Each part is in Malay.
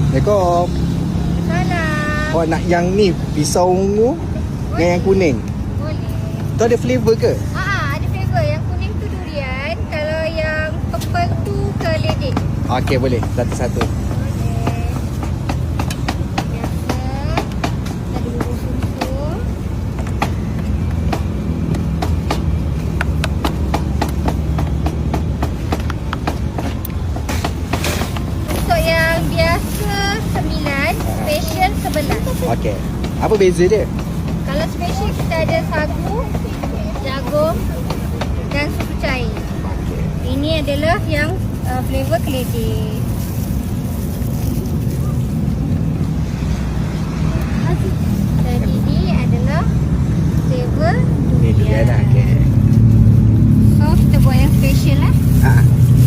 Assalamualaikum. Salam. Awak nak yang ni, pisau ungu dengan yang kuning. Boleh. Tu ada flavor ke? Ada flavor. Yang kuning tu durian. Kalau yang purple tu keledek. Okey, boleh. Satu-satu. Boleh. Biasa. Kita ada bubur sumsum. Untuk yang biasa 9, special 11. Okey. Apa beza dia? Kalau special kita ada sagu, jagung dan susu cair. Okey. Ini adalah yang flavor keledek. Dan ini adalah flavor Ni durian lah. Okey. So kita buat yang special lah.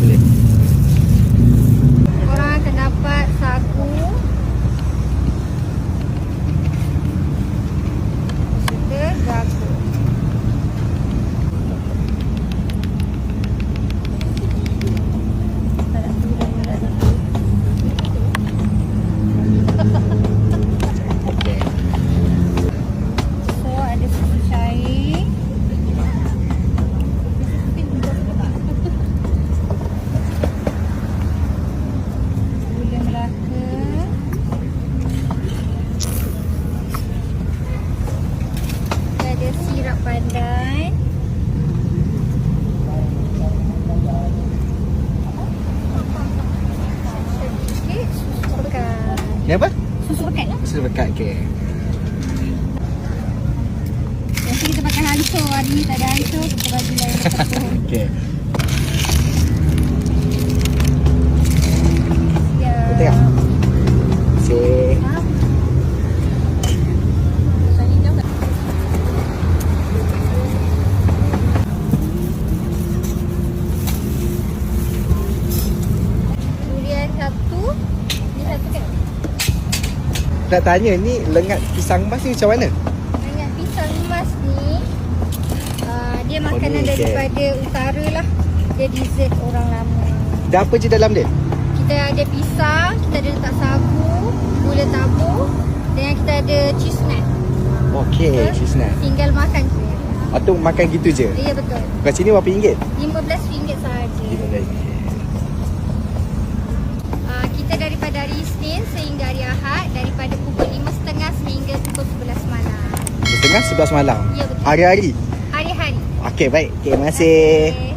Boleh. Korang akan dapat sagu, serta jagung. Okey. So ada susu cair. Gula Melaka. Kita ada sirap pandan. Sedikit susu pekat. Ni apa? Susu pekat. Susu pekat. Okey. Biasa kita pakai hancur. Hari ni tak ada hancur. Kita bagi lain satu. Okey. Ya. Betul tak? Terima kasih. Durian satu. Ni satu kan? Nak tanya ni lengat pisang emas ni macam mana? Banyak pisang emas ni. Dia makanan ni, okey. daripada utara lah. Dia dessert orang lama. Dah apa je dalam dia? Kita ada pisang, kita ada letak sagu, gula tabur dan kita ada cheese nut. Okey, cheese nut. Tinggal makan je. Atau makan gitu je? Ya betul. Kat sini berapa ringgit? RM15 sahaja. Kita daripada hari Isnin sehingga hari Ahad, daripada pukul 5.30 sehingga pukul 11 malam. Setengah 11 malam. Ya betul. Hari-hari. Hari-hari. Okey, baik. Okey, terima kasih. Okey.